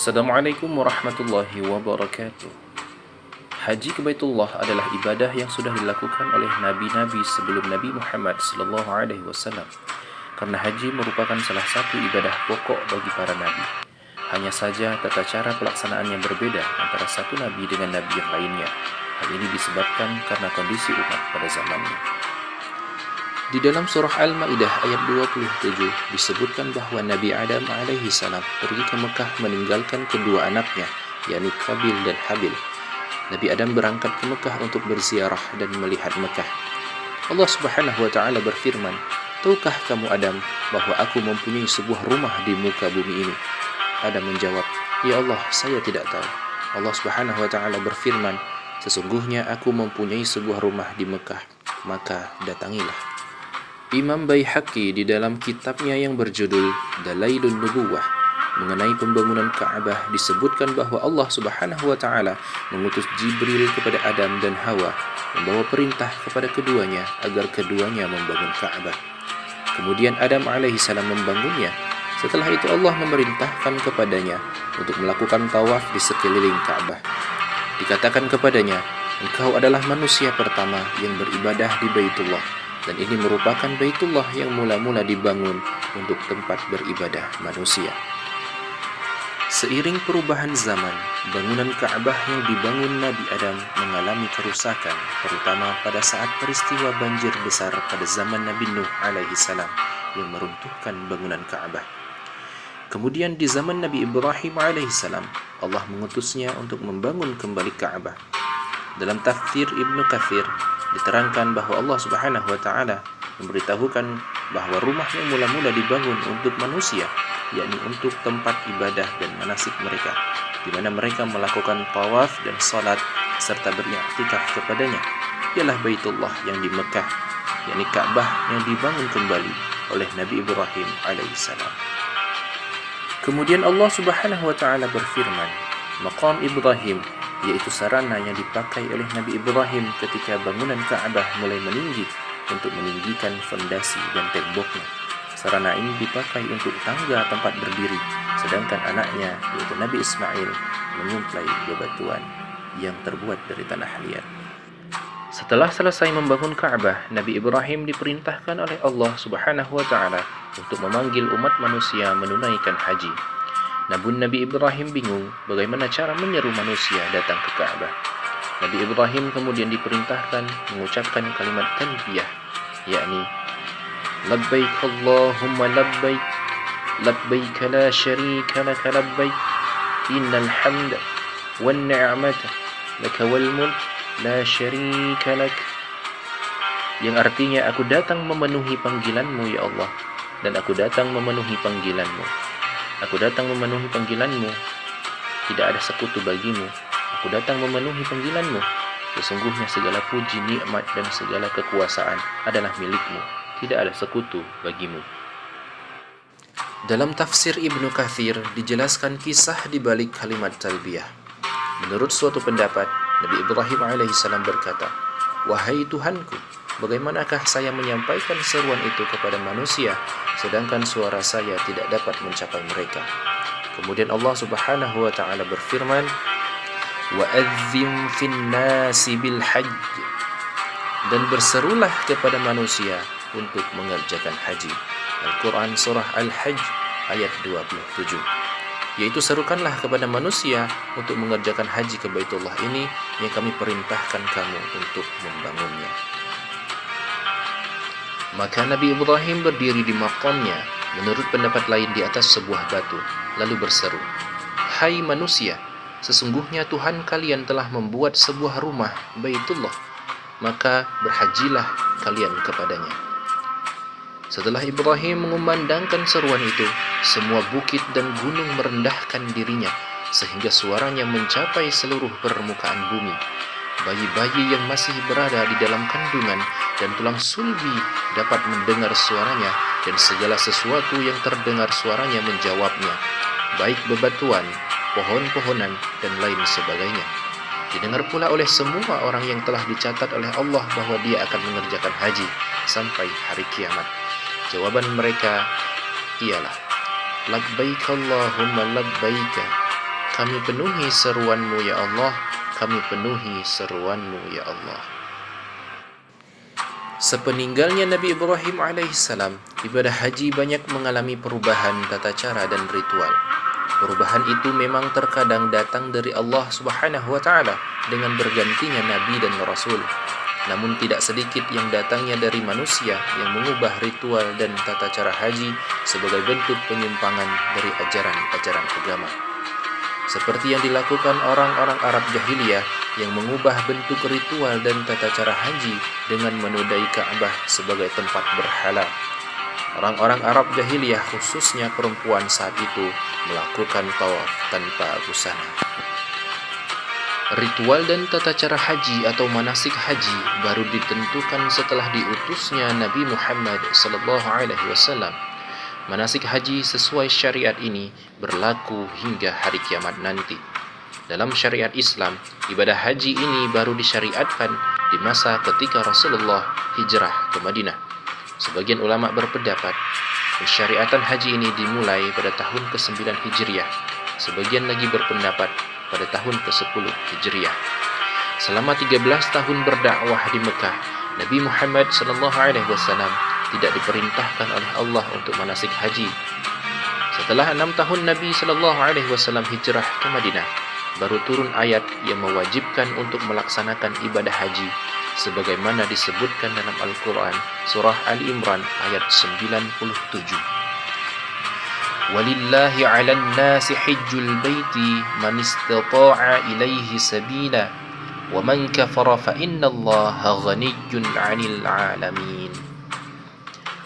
Assalamualaikum warahmatullahi wabarakatuh. Haji ke Baitullah adalah ibadah yang sudah dilakukan oleh nabi-nabi sebelum Nabi Muhammad SAW. Karena haji merupakan salah satu ibadah pokok bagi para nabi. Hanya saja tata cara pelaksanaan yang berbeda antara satu nabi dengan nabi yang lainnya. Hal ini disebabkan karena kondisi umat pada zamannya. Di dalam surah Al-Maidah ayat 27 disebutkan bahwa Nabi Adam alaihi salam pergi ke Mekah meninggalkan kedua anaknya, yakni Qabil dan Habil. Nabi Adam berangkat ke Mekah untuk berziarah dan melihat Mekah. Allah Subhanahu wa taala berfirman, "Tahukah kamu Adam bahwa aku mempunyai sebuah rumah di muka bumi ini?" Adam menjawab, "Ya Allah, saya tidak tahu." Allah Subhanahu wa taala berfirman, "Sesungguhnya aku mempunyai sebuah rumah di Mekah, maka datangilah." Imam Baihaqi di dalam kitabnya yang berjudul Dalailun Nubuwah mengenai pembangunan Ka'bah disebutkan bahwa Allah Subhanahu wa taala mengutus Jibril kepada Adam dan Hawa membawa perintah kepada keduanya agar keduanya membangun Ka'bah. Kemudian Adam alaihi salam membangunnya. Setelah itu Allah memerintahkan kepadanya untuk melakukan tawaf di sekeliling Ka'bah. Dikatakan kepadanya, "Engkau adalah manusia pertama yang beribadah di Baitullah." Dan ini merupakan Baitullah yang mula-mula dibangun untuk tempat beribadah manusia. Seiring perubahan zaman, bangunan Ka'bah yang dibangun Nabi Adam mengalami kerusakan, terutama pada saat peristiwa banjir besar pada zaman Nabi Nuh alaihi salam yang meruntuhkan bangunan Ka'bah. Kemudian di zaman Nabi Ibrahim alaihi salam, Allah mengutusnya untuk membangun kembali Ka'bah. Dalam tafsir Ibnu Katsir diterangkan bahwa Allah Subhanahu wa taala memberitahukan bahwa rumah yang mula-mula dibangun untuk manusia, yakni untuk tempat ibadah dan manasik mereka, di mana mereka melakukan tawaf dan salat serta beriktikaf kepadanya, ialah Baitullah yang di Mekah, yakni Ka'bah yang dibangun kembali oleh Nabi Ibrahim alaihissalam. Kemudian Allah Subhanahu wa taala berfirman, Maqam Ibrahim, yaitu sarana yang dipakai oleh Nabi Ibrahim ketika bangunan Ka'bah mulai meninggi untuk meninggikan fondasi dan temboknya. Sarana ini dipakai untuk tangga tempat berdiri, sedangkan anaknya, yaitu Nabi Ismail, menyuplai bebatuan yang terbuat dari tanah liat. Setelah selesai membangun Ka'bah, Nabi Ibrahim diperintahkan oleh Allah Subhanahu wa taala untuk memanggil umat manusia menunaikan haji. Namun Nabi Ibrahim bingung bagaimana cara menyeru manusia datang ke Ka'bah. Nabi Ibrahim kemudian diperintahkan mengucapkan kalimat talbiyah, yakni Labbaik Allahumma labbaik, labbaik la syarika laka labbaik, innal hamda wan ni'mata laka wal mulk la syarika lak. Yang artinya, aku datang memenuhi panggilanmu ya Allah, dan aku datang memenuhi panggilanmu. Aku datang memenuhi panggilanmu, tidak ada sekutu bagimu. Aku datang memenuhi panggilanmu. Sesungguhnya segala puji, nikmat, dan segala kekuasaan adalah milikmu. Tidak ada sekutu bagimu. Dalam tafsir Ibnu Katsir dijelaskan kisah di balik kalimat talbiyah. Menurut suatu pendapat, Nabi Ibrahim alaihissalam berkata, "Wahai Tuhanku, bagaimanakah saya menyampaikan seruan itu kepada manusia, sedangkan suara saya tidak dapat mencapai mereka?" Kemudian Allah Subhanahu wa taala berfirman, "Wa'adzim fin nasi bil hajj." Dan berserulah kepada manusia untuk mengerjakan haji. Al-Quran Surah Al-Hajj ayat 27. Yaitu serukanlah kepada manusia untuk mengerjakan haji ke Baitullah ini yang kami perintahkan kamu untuk membangunnya. Maka Nabi Ibrahim berdiri di maqamnya, menurut pendapat lain di atas sebuah batu, lalu berseru, "Hai manusia, sesungguhnya Tuhan kalian telah membuat sebuah rumah Baitullah, maka berhajilah kalian kepadanya." Setelah Ibrahim mengumandangkan seruan itu, semua bukit dan gunung merendahkan dirinya, sehingga suaranya mencapai seluruh permukaan bumi. Bayi-bayi yang masih berada di dalam kandungan dan tulang sulbi dapat mendengar suaranya, dan segala sesuatu yang terdengar suaranya menjawabnya, baik bebatuan, pohon-pohonan, dan lain sebagainya. Didengar pula oleh semua orang yang telah dicatat oleh Allah bahwa dia akan mengerjakan haji sampai hari kiamat. Jawaban mereka ialah, Labbaik Allahumma labbaik, kami penuhi seruan-Mu ya Allah, kami penuhi seruan-Mu ya Allah. Sepeninggalnya Nabi Ibrahim alaihissalam, ibadah haji banyak mengalami perubahan tata cara dan ritual. Perubahan itu memang terkadang datang dari Allah Subhanahu wa Ta'ala dengan bergantinya nabi dan rasul. Namun tidak sedikit yang datangnya dari manusia yang mengubah ritual dan tata cara haji sebagai bentuk penyimpangan dari ajaran-ajaran agama. Seperti yang dilakukan orang-orang Arab jahiliyah yang mengubah bentuk ritual dan tata cara haji dengan menodai Ka'bah sebagai tempat berhala. Orang-orang Arab jahiliyah, khususnya perempuan saat itu, melakukan tawaf tanpa busana. Ritual dan tata cara haji atau manasik haji baru ditentukan setelah diutusnya Nabi Muhammad SAW. Manasik haji sesuai syariat ini berlaku hingga hari kiamat nanti. Dalam syariat Islam, ibadah haji ini baru disyariatkan di masa ketika Rasulullah hijrah ke Madinah. Sebagian ulama berpendapat pensyariatan haji ini dimulai pada tahun ke-9 Hijriah. Sebagian lagi berpendapat pada tahun ke-10 Hijriah. Selama 13 tahun berdakwah di Mekah, Nabi Muhammad SAW tidak diperintahkan oleh Allah untuk manasik haji. Setelah 6 tahun Nabi SAW hijrah ke Madinah, baru turun ayat yang mewajibkan untuk melaksanakan ibadah haji sebagaimana disebutkan dalam Al-Quran surah Ali Imran ayat 97. Walillahi 'alan nasi hijjul baiti man istata'a ilaihi sabila wa man kafara fa innallaha ghaniyyun 'anil 'alamin.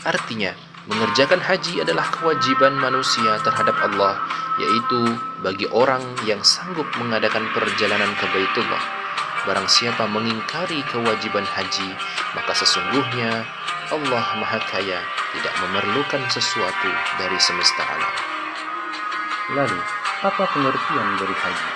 Artinya, mengerjakan haji adalah kewajiban manusia terhadap Allah, yaitu bagi orang yang sanggup mengadakan perjalanan ke Baitullah. Barang siapa mengingkari kewajiban haji, maka sesungguhnya Allah Maha Kaya tidak memerlukan sesuatu dari semesta alam. Lalu, apa pengertian dari haji?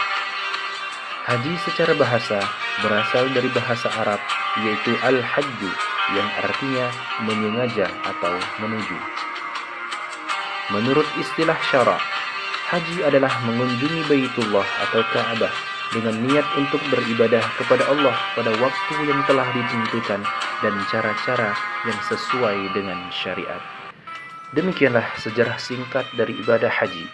Haji secara bahasa berasal dari bahasa Arab, yaitu al-hajju, yang artinya menyengaja atau menuju. Menurut istilah syara', haji adalah mengunjungi Baitullah atau Ka'bah dengan niat untuk beribadah kepada Allah pada waktu yang telah ditentukan dan cara-cara yang sesuai dengan syariat. Demikianlah sejarah singkat dari ibadah haji.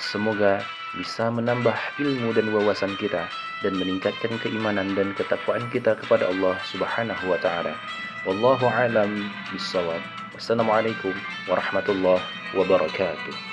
Semoga bisa menambah ilmu dan wawasan kita dan meningkatkan keimanan dan ketakwaan kita kepada Allah Subhanahu wa Ta'ala. Wallahu a'lam bishawab. Wassalamualaikum warahmatullahi wabarakatuh.